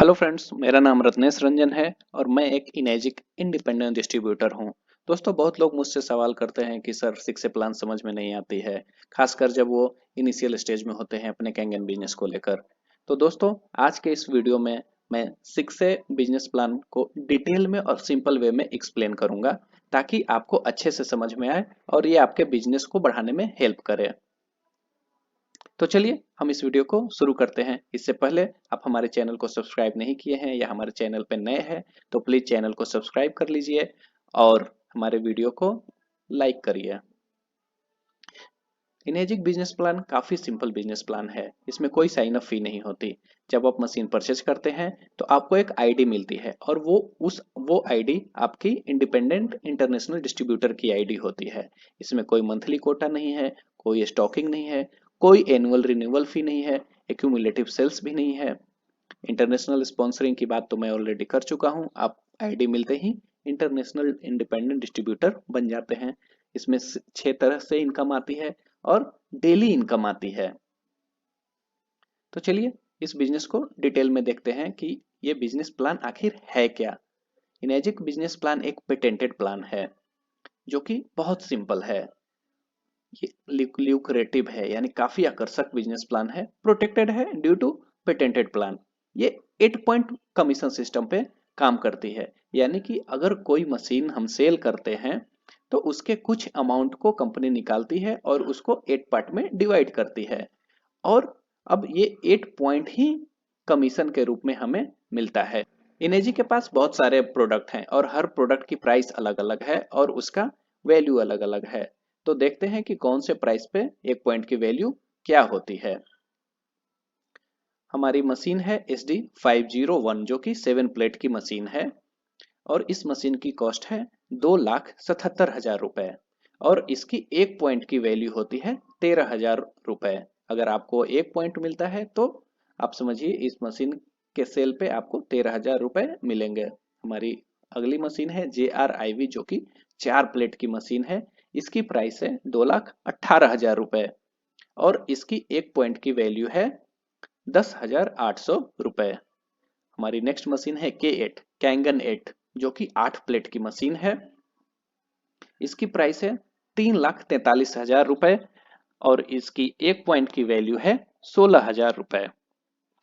Hello friends, मेरा नाम रत्नेश रंजन है और मैं एक इनेजिक इंडिपेंडेंट डिस्ट्रीब्यूटर हूं। दोस्तों, बहुत लोग मुझसे सवाल करते हैं कि सर सिक्स ए प्लान समझ में नहीं आती है, खासकर जब वो इनिशियल स्टेज में होते हैं अपने कैंगन बिजनेस को लेकर। तो दोस्तों, आज के इस वीडियो में मैं सिक्स ए बिजनेस प्लान को डिटेल में और सिंपल वे में एक्सप्लेन करूंगा, ताकि आपको अच्छे से समझ में आए और ये आपके बिजनेस को बढ़ाने में हेल्प करे। तो चलिए हम इस वीडियो को शुरू करते हैं। इससे पहले आप हमारे चैनल को सब्सक्राइब नहीं किए हैं या हमारे चैनल पर नए हैं तो प्लीज चैनल को सब्सक्राइब कर लीजिए और हमारे वीडियो को लाइक करिए। इनेजिक बिजनेस प्लान काफी सिंपल बिजनेस प्लान है। इसमें कोई साइन अप फी नहीं होती। जब आप मशीन परचेज करते हैं तो आपको एक आईडी मिलती है और वो आईडी आपकी इंडिपेंडेंट इंटरनेशनल डिस्ट्रीब्यूटर की आईडी होती है। इसमें कोई मंथली कोटा नहीं है, कोई स्टॉकिंग नहीं है, कोई एनुअल रिन्यूअल फी नहीं है, एक्यूमुलेटिव सेल्स भी नहीं है। इंटरनेशनल स्पॉन्सरिंग की बात तो मैं ऑलरेडी कर चुका हूं। आप आईडी मिलते ही इंटरनेशनल इंडिपेंडेंट डिस्ट्रीब्यूटर बन जाते हैं। इसमें 6 तरह से इनकम आती है और डेली इनकम आती है। तो चलिए इस बिजनेस को डिटेल में देखते हैं कि ये बिजनेस प्लान आखिर है क्या। इनेजिक बिजनेस प्लान एक पेटेंटेड प्लान है जो कि बहुत सिंपल है। ये ल्यूक्रेटिव है, यानी काफी आकर्षक बिजनेस प्लान है। प्रोटेक्टेड है ड्यू टू पेटेंटेड प्लान। ये 8 पॉइंट कमीशन सिस्टम पे काम करती है, यानी कि अगर कोई मशीन हम सेल करते हैं तो उसके कुछ अमाउंट को कंपनी निकालती है और उसको 8 पार्ट में डिवाइड करती है। और अब ये 8 पॉइंट ही कमीशन के रूप में हमें मिलता है। इनेजी के पास बहुत सारे प्रोडक्ट हैं और हर प्रोडक्ट की प्राइस अलग अलग है और उसका वैल्यू अलग अलग है। तो देखते हैं कि कौन से प्राइस पे 1 पॉइंट की वैल्यू क्या होती है। हमारी मशीन है SD 501 जो कि 7 प्लेट की मशीन है और इस मशीन की कॉस्ट है 2,77,000 रुपए और इसकी 1 पॉइंट की वैल्यू होती है 13,000 रुपए। अगर आपको 1 पॉइंट मिलता है तो आप समझिए इस मशीन के सेल पे आपको 13,000 रुपए मिलेंगे। हमारी अगली मशीन है JRIV जो कि 4 प्लेट की मशीन है। इसकी प्राइस है 2,18,000 रुपए और इसकी 1 पॉइंट की वैल्यू है 10,800 रुपए। हमारी नेक्स्ट मशीन है K8 कैंगन 8 जो कि 8 प्लेट की मशीन है। इसकी प्राइस है 3,43,000 रुपए और इसकी 1 पॉइंट की वैल्यू है 16,000 रुपए।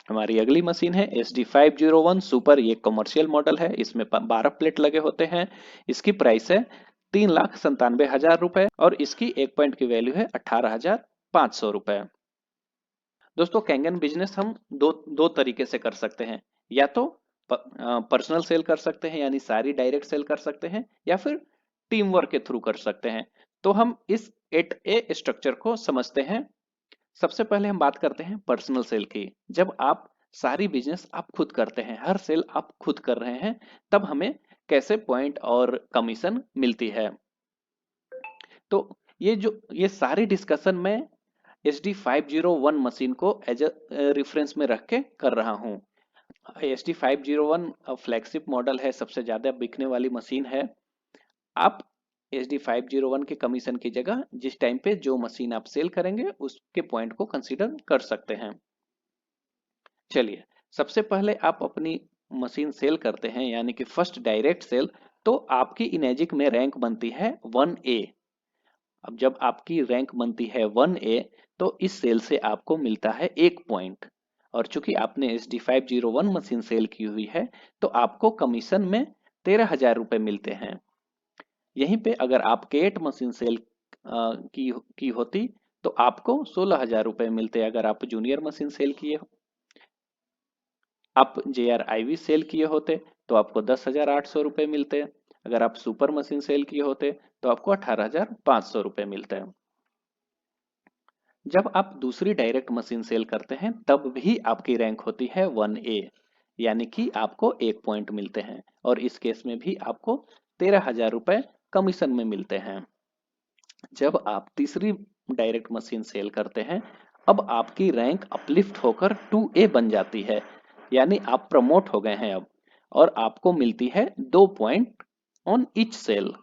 हमारी अगली मशीन है SD 501 सुपर। ये कमर्शियल मॉडल है, इसमें 12 प्लेट लगे होते हैं। इसकी प्राइस है 3,97,000 रुपए और इसकी 1 पॉइंट की वैल्यू है 18,500 रुपए। दोस्तों, कैंगन बिजनेस हम दो दो तरीके से कर सकते हैं। या तो पर्सनल सेल कर सकते हैं, यानी सारी डायरेक्ट सेल कर सकते हैं, या फिर टीम वर्क के थ्रू कर सकते हैं। तो हम इस 8A स्ट्रक्चर को समझते हैं। सबसे पहले हम बात करते हैं पर्सनल सेल की। जब आप सारी बिजनेस आप खुद करते हैं, हर सेल आप खुद कर रहे हैं, तब हमें कैसे पॉइंट और कमीशन मिलती है। तो ये सारी डिस्कशन में SD 501 मशीन को एज अ रेफरेंस में रख के कर रहा हूं। SD 501 फ्लैगशिप मॉडल है, सबसे ज्यादा बिकने वाली मशीन है। आप SD 501 के कमीशन की जगह जिस टाइम पे जो मशीन आप सेल करेंगे उसके पॉइंट को कंसीडर कर सकते हैं। चलिए, सबसे पहले आप अपनी मशीन सेल करते हैं, यानी कि फर्स्ट डायरेक्ट सेल, तो आपकी इनेजिक में रैंक बनती है 1A। अब जब आपकी रैंक बनती है 1A तो इस सेल से आपको मिलता है 1 पॉइंट। और चूंकि आपने SD 501 मशीन सेल की हुई है तो आपको कमीशन में 13,000 रुपए मिलते हैं। यहीं पे अगर आप K8 मशीन सेल की होती तो आपको 16,000 रुपए मिलते। अगर आप जूनियर मशीन सेल किए हो, आप JRIV सेल किए होते तो आपको 10,800 रुपए मिलते। अगर आप सुपर मशीन सेल किए होते तो आपको 18,500 रुपए मिलते हैं। जब आप दूसरी डायरेक्ट मशीन सेल करते हैं तब भी आपकी रैंक होती है 1A, यानी कि आपको 1 पॉइंट मिलते हैं और इस केस में भी आपको 13,000 रुपए कमीशन में मिलते हैं। जब आप तीसरी डायरेक्ट मशीन सेल करते हैं, अब आपकी रैंक अपलिफ्ट होकर 2A बन जाती है, यानी आप प्रमोट हो गए हैं अब, और आपको मिलती है 2 पॉइंट ऑन ईच सेल।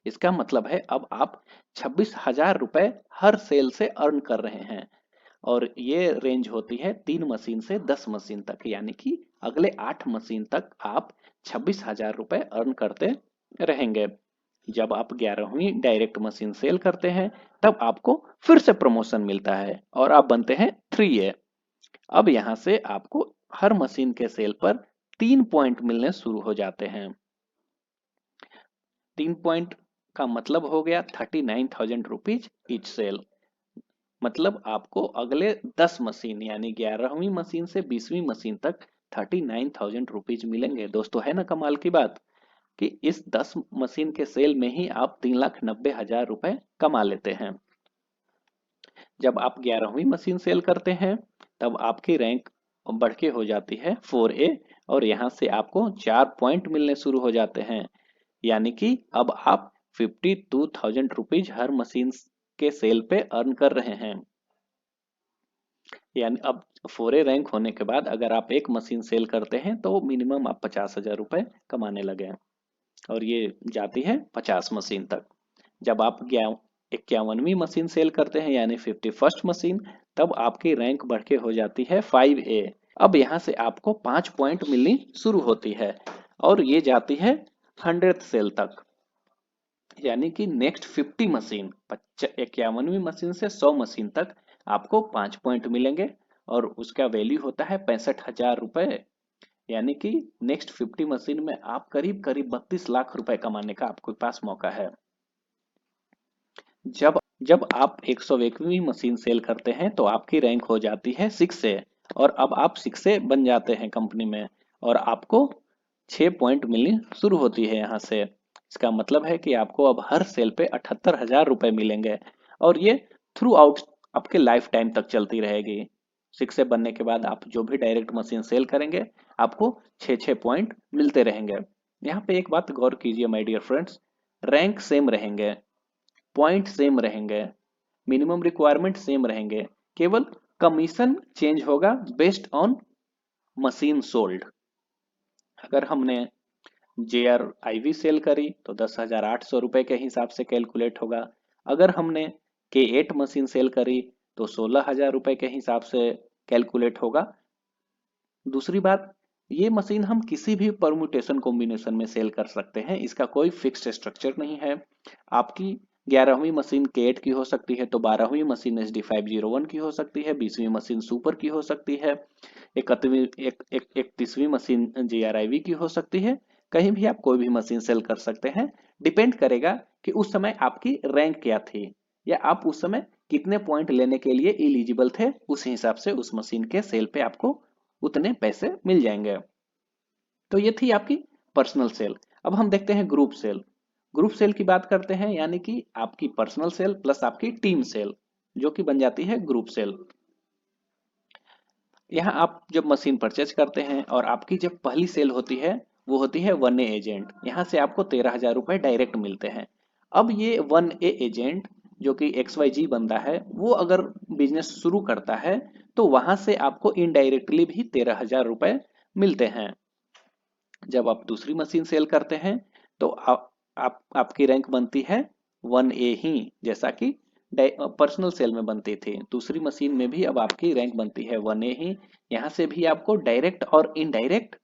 इसका मतलब है अब आप 26,000 रुपए हर सेल से अर्न कर रहे हैं। और ये रेंज होती है 3 मशीन से 10 मशीन तक, यानी कि अगले 8 मशीन तक आप 26,000 रुपए अर्न करते रहेंगे। जब आप 11वीं डायरेक्ट मशीन सेल करते हैं तब आपको फिर से प्रमोशन मिलता है और आप बनते हैं 3A। अब यहाँ से आपको हर मशीन के सेल पर 3 पॉइंट मिलने शुरू हो जाते हैं। 3 पॉइंट का मतलब हो गया 39,000 रुपीज ईच सेल। मतलब आपको अगले 10 मशीन यानी 11वीं मशीन से 20वीं मशीन तक 39,000 रुपीज मिलेंगे। दोस्तों है ना कमाल की बात कि इस 10 मशीन के सेल में ही आप 3,90,000 रुपए कमा लेते हैं। जब आप 11वीं मशीन सेल करते हैं तब आपकी रैंक बढ़ के हो जाती है 4A और यहाँ से आपको 4 पॉइंट मिलने शुरू हो जाते हैं, यानी कि अब आप 52,000 रुपीज हर मशीन के सेल पे अर्न कर रहे हैं। यानी अब 4A रैंक होने के बाद अगर आप एक मशीन सेल करते हैं तो मिनिमम आप 50,000 रुपए कमाने लगे और ये जाती है 50 मशीन तक। जब आप 51वीं मशीन सेल करते हैं यानी 51st मशीन, तब आपकी रैंक बढ़ के हो जाती है 5A। अब यहाँ से आपको 5 पॉइंट मिलनी शुरू होती है और ये जाती है 100th सेल तक, यानी कि नेक्स्ट 50 मशीन 51वीं मशीन से 100 मशीन तक आपको 5 पॉइंट मिलेंगे और उसका वैल्यू होता है 65,000 रुपए। यानी कि नेक्स्ट 50 मशीन में आप करीब करीब 32 लाख रुपए कमाने का आपके पास मौका है। जब जब आप 101वीं मशीन सेल करते हैं तो आपकी रैंक हो जाती है 6A और अब आप 6A बन जाते हैं कंपनी में और आपको 6 पॉइंट मिलनी शुरू होती है यहाँ से। इसका मतलब है कि आपको अब हर सेल पे 78,000 रुपए मिलेंगे और ये थ्रू आउट आपके लाइफ टाइम तक चलती रहेगी। 6A बनने के बाद आप जो भी डायरेक्ट मशीन सेल करेंगे आपको 6 पॉइंट मिलते रहेंगे। यहाँ पे एक बात गौर कीजिए my dear friends, rank same रहेंगे, पॉइंट सेम रहेंगे, मिनिमम रिक्वायरमेंट सेम रहेंगे, केवल कमीशन चेंज होगा बेस्ड ऑन मशीन सोल्ड। अगर हमने JRIV सेल करी तो 10,800 रुपए के हिसाब से कैलकुलेट होगा। अगर हमने K8 मशीन सेल करी तो 16,000 रुपए के हिसाब से कैलकुलेट होगा। दूसरी बात, ये मशीन हम किसी भी परम्यूटेशन कॉम्बिनेशन में सेल कर सकते हैं, इसका कोई फिक्स्ड स्ट्रक्चर नहीं है। आपकी 11वीं मशीन K8 की हो सकती है तो 12वीं मशीन SD501 की हो सकती है, 20वीं मशीन सुपर की हो सकती है, 31वीं मशीन JRIV की हो सकती है। कहीं भी आप कोई भी मशीन सेल कर सकते हैं, डिपेंड करेगा कि उस समय आपकी रैंक क्या थी या आप उस समय कितने पॉइंट लेने के लिए एलिजिबल थे, उस हिसाब से उस मशीन के सेल पे आपको उतने पैसे मिल जाएंगे। तो ये थी आपकी पर्सनल सेल। अब हम देखते हैं ग्रुप सेल। ग्रुप सेल की बात करते हैं, यानी कि आपकी पर्सनल सेल प्लस आपकी टीम सेल जो कि बन जाती है ग्रुप सेल। यहाँ आप जब मशीन परचेज करते हैं और आपकी जब पहली सेल होती है वो होती है 1A एजेंट। यहाँ से आपको 13,000 रुपए डायरेक्ट मिलते हैं। अब ये 1A एजेंट जो कि XYG बंदा है वो अगर बिजनेस शुरू करता है तो वहां से आपको इनडायरेक्टली भी 13,000 रुपए मिलते हैं। जब आप दूसरी मशीन सेल करते हैं तो आपकी रैंक बनती है 1A ही, जैसा कि पर्सनल सेल में बनती थी। दूसरी मशीन में भी अब आपकी रैंक बनती है 1A ही। यहाँ से भी आपको डायरेक्ट और इनडायरेक्ट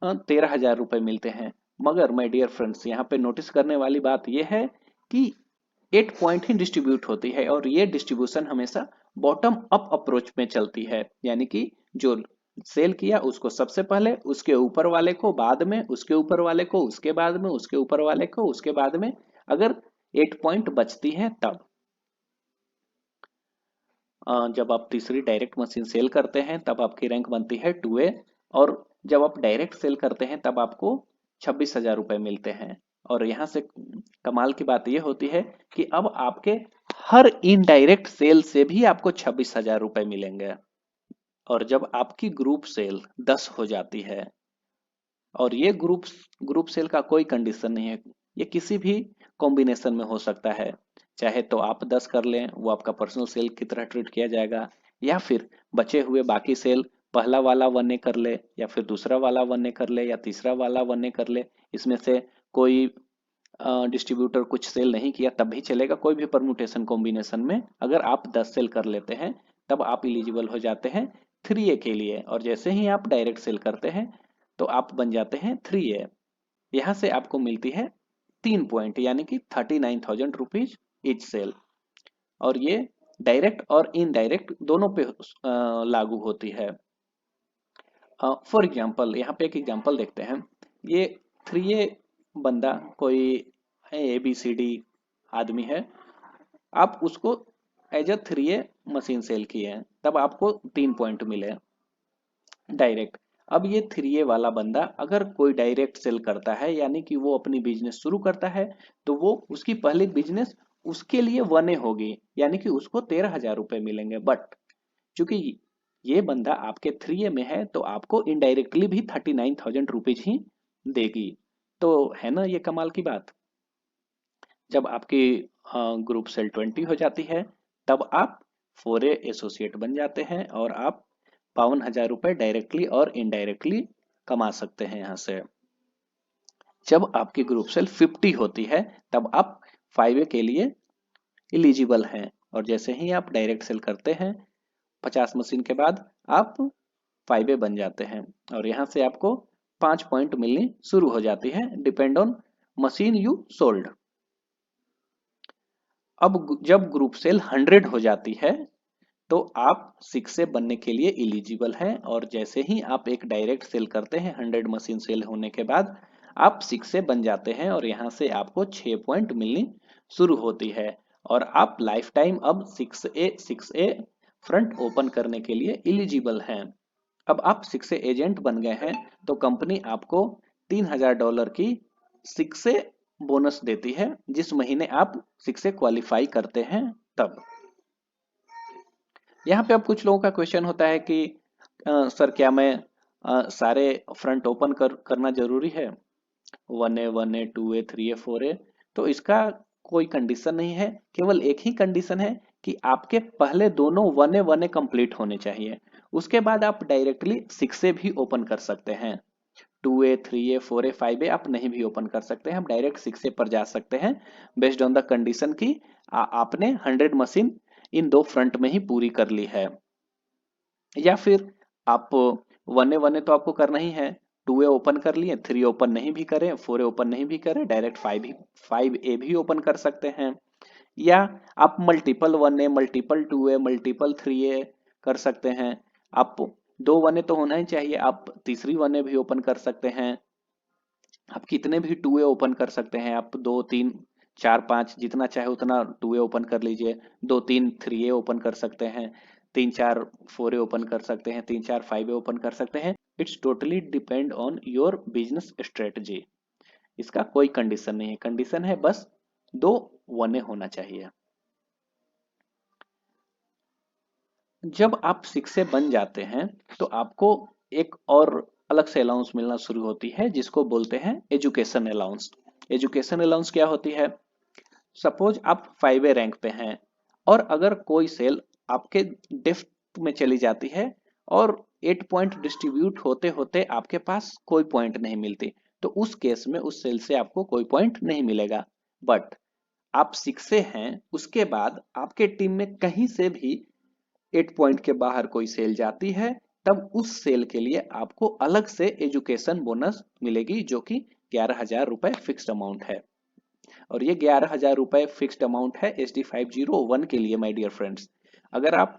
13,000 रुपए मिलते हैं। मगर माय डियर फ्रेंड्स, यहाँ पे नोटिस करने वाली बात यह है कि 8 पॉइंट ही डिस्ट्रीब्यूट होती है और ये डिस्ट्रीब्यूशन हमेशा बॉटम अप अप्रोच में चलती है, यानी कि जो सेल किया उसको सबसे पहले, उसके ऊपर वाले को बाद में, उसके ऊपर वाले को उसके बाद में, उसके ऊपर वाले को उसके बाद में, अगर 8 पॉइंट बचती है तब। जब आप तीसरी डायरेक्ट मशीन सेल करते हैं तब आपकी रैंक बनती है 2A और जब आप डायरेक्ट सेल करते हैं तब आपको 26,000 रुपए मिलते हैं। और यहाँ से कमाल की बात यह होती है कि अब आपके हर इनडायरेक्ट सेल से भी आपको 26,000 रुपए मिलेंगे। और जब आपकी ग्रुप सेल 10 हो जाती है, और ये ग्रुप सेल का कोई कंडीशन नहीं है, ये किसी भी कॉम्बिनेशन में हो सकता है। चाहे तो आप 10 कर लें, वो आपका पर्सनल सेल की तरह ट्रीट किया जाएगा, या फिर बचे हुए बाकी सेल पहला वाला 1A कर ले या फिर दूसरा वाला 1A कर ले या तीसरा वाला 1A कर ले। इसमें से कोई डिस्ट्रीब्यूटर कुछ सेल नहीं किया तब भी चलेगा, कोई भी परमुटेशन कॉम्बिनेशन में अगर आप 10 सेल कर लेते हैं तब आप इलिजिबल हो जाते हैं 3A के लिए। और जैसे ही आप डायरेक्ट सेल करते हैं तो आप बन जाते हैं 3A। यहाँ से आपको मिलती है 3 पॉइंट यानी कि 39,000 रुपीज ईच सेल। और ये डायरेक्ट और इनडायरेक्ट दोनों पे लागू होती है। फॉर एग्जाम्पल यहाँ पे एक एग्जाम्पल देखते हैं। ये 3A बंदा कोई ABCD आदमी है, आप उसको as a 3A machine cell किए हैं, तब आपको 3 पॉइंट मिले डायरेक्ट। अब ये 3A वाला बंदा अगर कोई डायरेक्ट सेल करता है यानी कि वो अपनी बिजनेस शुरू करता है, तो वो उसकी पहली बिजनेस उसके लिए 1A होगी, यानी कि उसको 13,000 रुपए मिलेंगे। बट चूंकि ये बंदा आपके 3A में है तो आपको इनडायरेक्टली भी 39,000 रुपीज ही देगी। तो है ना ये कमाल की बात। जब आपकी ग्रुप सेल 20 हो जाती है तब आप 4A एसोसिएट बन जाते हैं और आप 52,000 रुपए डायरेक्टली और इनडायरेक्टली कमा सकते हैं यहाँ से। जब आपकी ग्रुप सेल 50 होती है तब आप 5A के लिए इलिजिबल हैं। और जैसे ही आप डायरेक्ट सेल करते हैं 50 मशीन के बाद आप 5A बन जाते हैं। और यहाँ से आपको 5 पॉइंट मिलनी शुरू हो जाती है depend on machine you sold. अब जब ग्रुप सेल 100 हो जाती है तो आप 6A बनने के लिए इलिजिबल हैं। और जैसे ही आप एक डायरेक्ट सेल करते हैं 100 मशीन सेल होने के बाद आप 6A बन जाते हैं और यहाँ से आपको 6 पॉइंट मिलनी शुरू होती है। और आप लाइफ टाइम अब 6A फ्रंट ओपन करने के लिए इलिजिबल हैं। अब आप 6A एजेंट बन गए हैं तो कंपनी आपको $3,000 की 6A बोनस देती है जिस महीने आप 6A क्वालिफाई करते हैं तब। यहाँ पे अब कुछ लोगों का क्वेश्चन होता है कि सर क्या मैं सारे फ्रंट ओपन करना जरूरी है, 1A 1A 2A 3A 4A? तो इसका कोई कंडीशन नहीं है, केवल एक ही कंडीशन है कि आपके पहले दोनों 1A 1A कंप्लीट होने चाहिए। उसके बाद आप डायरेक्टली 6A भी ओपन कर सकते हैं। 2A 3A 4A 5A आप नहीं भी ओपन कर सकते हैं, हम डायरेक्ट 6A पर जा सकते हैं बेस्ड ऑन द कंडीशन की आपने 100 मशीन इन दो फ्रंट में ही पूरी कर ली है। या फिर आप 1A 1A तो आपको करना ही है, 2A ओपन कर लिए, 3 ओपन नहीं भी करें, 4A ओपन नहीं भी करें, डायरेक्ट 5A भी ओपन कर सकते हैं। या आप multiple 1A multiple 2A multiple 3A कर सकते हैं। आप 2 1A तो होना ही चाहिए, आप तीसरी 1A भी ओपन कर सकते हैं। आप कितने भी 2A ओपन कर सकते हैं, आप 2 3 4 5 जितना चाहे उतना 2A ओपन कर लीजिए। 2 3 3A ओपन कर सकते हैं, 3 4 4A ओपन कर सकते हैं, 3 4 5A ओपन कर सकते हैं। It's totally depend on your business strategy. इसका कोई कंडीशन नहीं है, कंडीशन है बस 2 1A होना चाहिए। जब आप 6A बन जाते हैं तो आपको एक और अलग से अलाउंस मिलना शुरू होती है जिसको बोलते हैं एजुकेशन अलाउंस। एजुकेशन अलाउंस क्या होती है? सपोज आप 5A रैंक पे हैं और अगर कोई सेल आपके डेप्थ में चली जाती है और 8 पॉइंट डिस्ट्रीब्यूट होते होते आपके पास कोई पॉइंट नहीं मिलती, तो उस केस में उस सेल से आपको कोई पॉइंट नहीं मिलेगा। बट आप 6A हैं, उसके बाद आपके टीम में कहीं से भी 8 पॉइंट के बाहर कोई सेल जाती है, तब उस सेल के लिए आपको अलग से एजुकेशन बोनस मिलेगी जो कि 11,000 रुपए फिक्स्ड अमाउंट है। और ये 11,000 रुपए फिक्स्ड अमाउंट है SD501 के लिए माय डियर फ्रेंड्स। अगर आप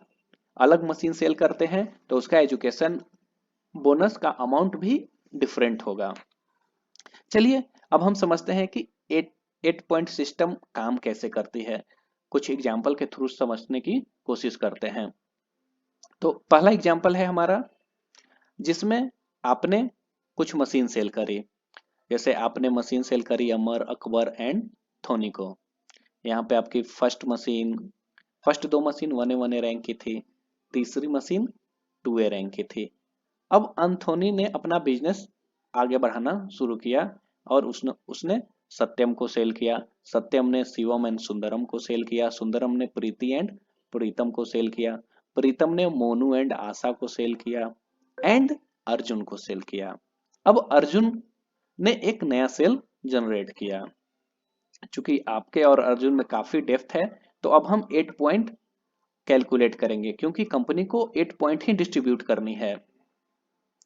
अलग मशीन सेल करते हैं तो उसका एजुकेशन बोनस का अमाउंट भी डिफरेंट होगा। चलिए अब हम समझते हैं कि 8 पॉइंट सिस्टम काम कैसे करती है, कुछ एग्जाम्पल के थ्रू समझने की कोशिश करते हैं। तो पहला एग्जाम्पल है हमारा जिसमें आपने कुछ मशीन सेल करी। जैसे आपने मशीन सेल करी अमर, अकबर एंड धोनी को। यहाँ पे आपकी फर्स्ट दो मशीन 1A 1A रैंक की थी, तीसरी मशीन 2A रैंक की थी। अब अंथोनी ने अपना बिजनेस आगे बढ़ाना शुरू किया और उसने उसने सत्यम को सेल किया, सत्यम ने शिवम एंड सुंदरम को सेल किया, सुंदरम ने प्रीति एंड प्रीतम को सेल किया, प्रीतम ने मोनू एंड आशा को सेल किया एंड अर्जुन को सेल किया। अब अर्जुन ने एक नया सेल जनरेट किया। चूंकि आपके और अर्जुन में काफी डेप्थ है तो अब हम 8 पॉइंट कैलकुलेट करेंगे, क्योंकि कंपनी को 8 पॉइंट ही डिस्ट्रीब्यूट करनी है।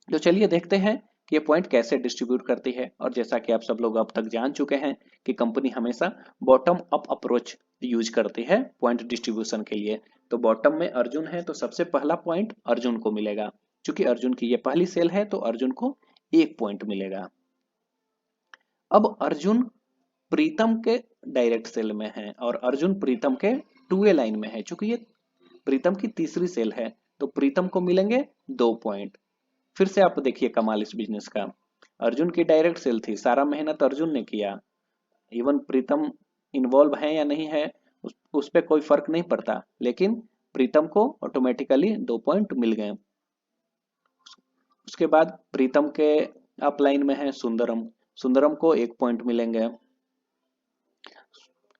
तो चलिए देखते हैं कि ये पॉइंट कैसे डिस्ट्रीब्यूट करती है। और जैसा कि आप सब लोग अब तक जान चुके हैं कि कंपनी हमेशा बॉटम अप अप्रोच यूज करती है पॉइंट डिस्ट्रीब्यूशन के लिए। तो बॉटम में अर्जुन है तो सबसे पहला पॉइंट अर्जुन को मिलेगा। क्योंकि अर्जुन की ये पहली सेल है तो अर्जुन को 1 पॉइंट मिलेगा। अब अर्जुन प्रीतम के डायरेक्ट सेल में है और अर्जुन प्रीतम के 2A लाइन में है। चूंकि ये प्रीतम की तीसरी सेल है तो प्रीतम को मिलेंगे 2 पॉइंट। फिर से आप देखिए कमाल इस बिजनेस का, अर्जुन की डायरेक्ट सेल थी, सारा मेहनत अर्जुन ने किया, इवन प्रीतम इन्वॉल्व है या नहीं है उस पर कोई फर्क नहीं पड़ता, लेकिन प्रीतम को ऑटोमेटिकली 2 पॉइंट मिल गए। उसके बाद प्रीतम के अपलाइन में है सुंदरम, सुंदरम को 1 पॉइंट मिलेंगे।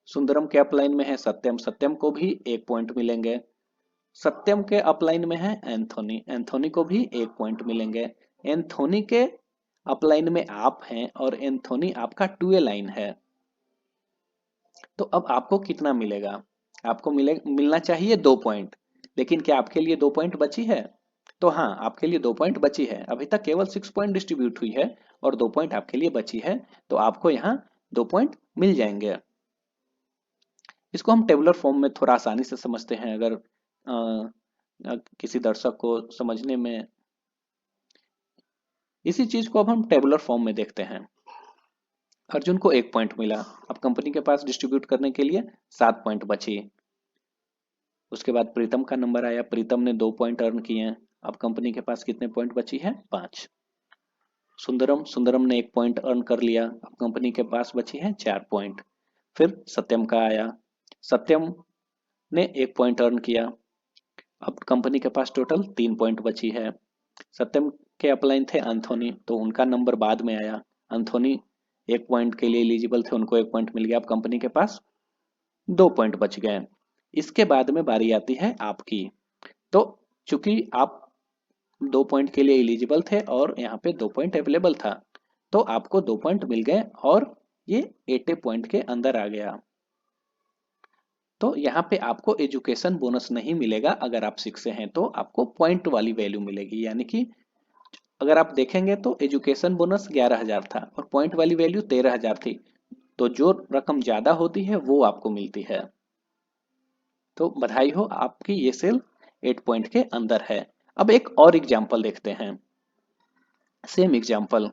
सुंदरम के अपलाइन में है सत्यम, सत्यम को भी 1 पॉइंट मिलेंगे। सत्यम के अपलाइन में है एंथोनी, एंथोनी को भी 1 पॉइंट मिलेंगे। एंथोनी के अपलाइन में आप हैं और एंथोनी आपका 2A लाइन है। तो अब आपको कितना मिलेगा? आपको मिलना चाहिए 2 पॉइंट, लेकिन क्या आपके लिए 2 पॉइंट बची है? तो हाँ, आपके लिए 2 पॉइंट बची है। अभी तक केवल 6 पॉइंट डिस्ट्रीब्यूट हुई है और 2 पॉइंट आपके लिए बची है, तो आपको यहाँ 2 पॉइंट मिल जाएंगे। इसको हम टेबुलर फॉर्म में थोड़ा आसानी से समझते हैं, अगर किसी दर्शक को समझने में। इसी चीज को अब हम टेबुलर फॉर्म में देखते हैं। अर्जुन को 1 पॉइंट मिला, अब कंपनी के पास डिस्ट्रीब्यूट करने के लिए 7 पॉइंट बची। उसके बाद प्रीतम का नंबर आया, प्रीतम ने 2 पॉइंट अर्न किए। अब कंपनी के पास कितने पॉइंट बची है? 5। सुंदरम, सुंदरम ने 1 पॉइंट अर्न कर लिया, अब कंपनी के पास बची है 4 पॉइंट। फिर सत्यम का आया, सत्यम ने 1 पॉइंट अर्न किया, अब कंपनी के पास टोटल 3 पॉइंट बची है। सत्यम के अपलाइन थे एंथोनी, तो उनका नंबर बाद में आया। एंथोनी 1 पॉइंट के लिए एलिजिबल थे, उनको 1 पॉइंट मिल गया, अब कंपनी के पास 2 पॉइंट बच गए। इसके बाद में बारी आती है आपकी। तो चूंकि आप 2 पॉइंट के लिए एलिजिबल थे और यहाँ पे 2 पॉइंट अवेलेबल था, तो आपको 2 पॉइंट मिल गए और ये 80 पॉइंट के अंदर आ गया। तो यहाँ पे आपको एजुकेशन बोनस नहीं मिलेगा, अगर आप 6 से हैं तो आपको पॉइंट वाली वैल्यू मिलेगी। यानी कि अगर आप देखेंगे तो एजुकेशन बोनस 11,000 था और पॉइंट वाली वैल्यू 13,000 थी, तो जो रकम ज्यादा होती है वो आपको मिलती है। तो बधाई हो, आपकी ये सेल 8 पॉइंट के अंदर है। अब एक और एग्जाम्पल देखते हैं, सेम एग्जाम्पल,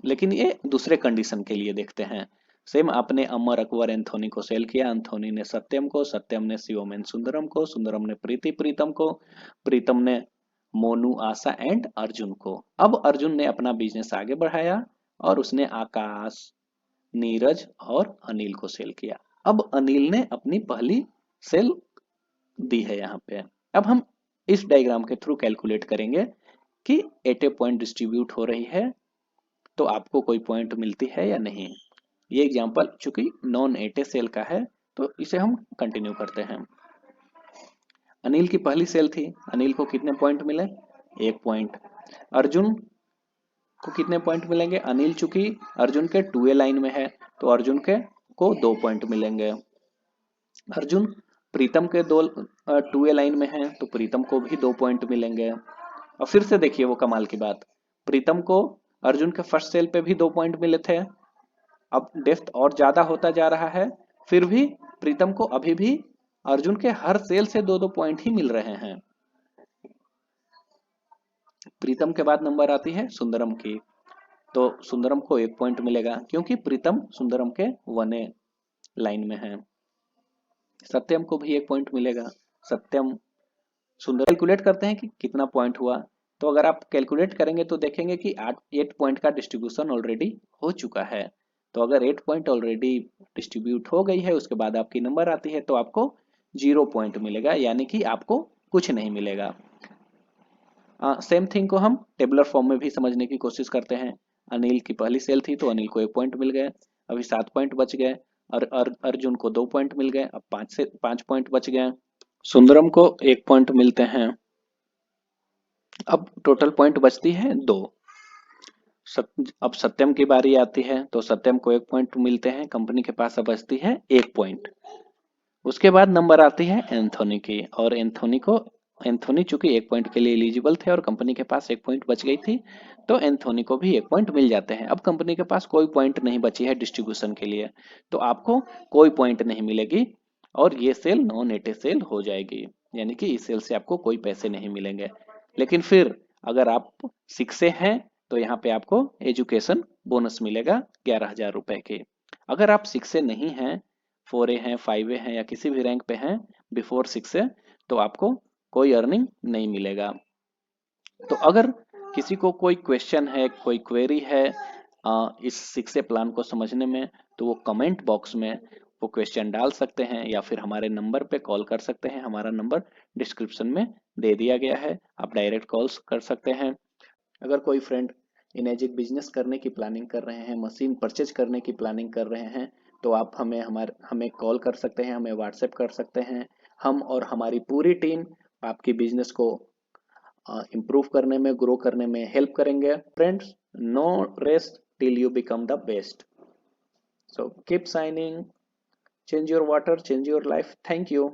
लेकिन ये दूसरे कंडीशन के लिए देखते हैं। सेम आपने अमर अकबर एंथोनी को सेल किया, एंथोनी ने सत्यम को, सत्यम ने शिवम एंड सुंदरम को, सुंदरम ने प्रीति प्रीतम को, प्रीतम ने मोनू आशा एंड अर्जुन को। अब अर्जुन ने अपना बिजनेस आगे बढ़ाया और उसने आकाश, नीरज और अनिल को सेल किया। अब अनिल ने अपनी पहली सेल दी है यहाँ पे। अब हम इस डायग्राम के थ्रू कैलकुलेट करेंगे कि 80 पॉइंट डिस्ट्रीब्यूट हो रही है तो आपको कोई पॉइंट मिलती है या नहीं। ये एग्जांपल चूंकि नॉन 80 सेल का है तो इसे हम कंटिन्यू करते हैं। अनिल की पहली सेल थी, अनिल को कितने पॉइंट मिले? 1 पॉइंट। अर्जुन को कितने पॉइंट मिलेंगे? अनिल चूंकि अर्जुन के 2A लाइन में है तो अर्जुन के को 2 पॉइंट मिलेंगे। अर्जुन प्रीतम के 2A लाइन में है तो प्रीतम को भी 2 पॉइंट मिलेंगे। और फिर से देखिए वो कमाल की बात, प्रीतम को अर्जुन के फर्स्ट सेल पे भी 2 पॉइंट मिले थे, अब डेप्थ और ज्यादा होता जा रहा है, फिर भी प्रीतम को अभी भी अर्जुन के हर सेल से 2-2 पॉइंट ही मिल रहे हैं। प्रीतम के बाद नंबर आती है सुंदरम की, तो सुंदरम को 1 पॉइंट मिलेगा क्योंकि प्रीतम सुंदरम के 1A लाइन में है। सत्यम को भी 1 पॉइंट मिलेगा, सत्यम सुंदर। कैलकुलेट करते हैं कि कितना पॉइंट हुआ। तो अगर आप कैलकुलेट करेंगे तो देखेंगे कि 8 पॉइंट का डिस्ट्रीब्यूशन ऑलरेडी हो चुका है। तो अगर 8 पॉइंट ऑलरेडी डिस्ट्रीब्यूट हो गई है, उसके बाद आपकी नंबर आती है, तो आपको 0 पॉइंट मिलेगा, यानी कि आपको कुछ नहीं मिलेगा। सेम थिंग को हम टेबुलर फॉर्म में भी समझने की कोशिश करते हैं। अनिल की पहली सेल थी तो अनिल को 1 पॉइंट मिल गए, अभी 7 पॉइंट बच गए, और अर्जुन को 2 पॉइंट मिल गए, अब 5 पॉइंट बच गए। सुंदरम को 1 पॉइंट मिलते हैं, अब टोटल पॉइंट बचती है 2। अब सत्यम की बारी आती है तो सत्यम को 1 पॉइंट मिलते हैं, कंपनी के पास अब बचती है 1 पॉइंट। उसके बाद नंबर आती है एंथोनी की, और एंथोनी चूंकि 1 पॉइंट के लिए एलिजिबल थे और कंपनी के पास 1 पॉइंट बच गई थी, तो एंथोनी को भी 1 पॉइंट मिल जाते हैं। अब कंपनी के पास कोई पॉइंट नहीं बची है डिस्ट्रीब्यूशन के लिए, तो आपको कोई पॉइंट नहीं मिलेगी और ये सेल नॉन एटे सेल हो जाएगी, यानी कि इस सेल से आपको कोई पैसे नहीं मिलेंगे। लेकिन फिर अगर आप 6 से हैं तो यहाँ पे आपको एजुकेशन बोनस मिलेगा 11,000 रुपए के। अगर आप 6 से नहीं हैं, 4A हैं, 5A हैं या किसी भी रैंक पे हैं बिफोर 6 से, तो आपको कोई अर्निंग नहीं मिलेगा। तो अगर किसी को कोई क्वेश्चन है, कोई क्वेरी है इस 6A प्लान को समझने में, तो वो कमेंट बॉक्स में वो क्वेश्चन डाल सकते हैं या फिर हमारे नंबर पे कॉल कर सकते हैं। हमारा नंबर डिस्क्रिप्शन में दे दिया गया है, आप डायरेक्ट कॉल्स कर सकते हैं। अगर कोई फ्रेंड इनेजिक बिजनेस करने की प्लानिंग कर रहे हैं, मशीन परचेज करने की प्लानिंग कर रहे हैं, तो आप हमें कॉल कर सकते हैं, हमें व्हाट्सएप कर सकते हैं। हम और हमारी पूरी टीम आपकी बिजनेस को इम्प्रूव करने में, ग्रो करने में हेल्प करेंगे। Friends, no rest till you become the best. So keep shining, change your water, change your life. Thank you.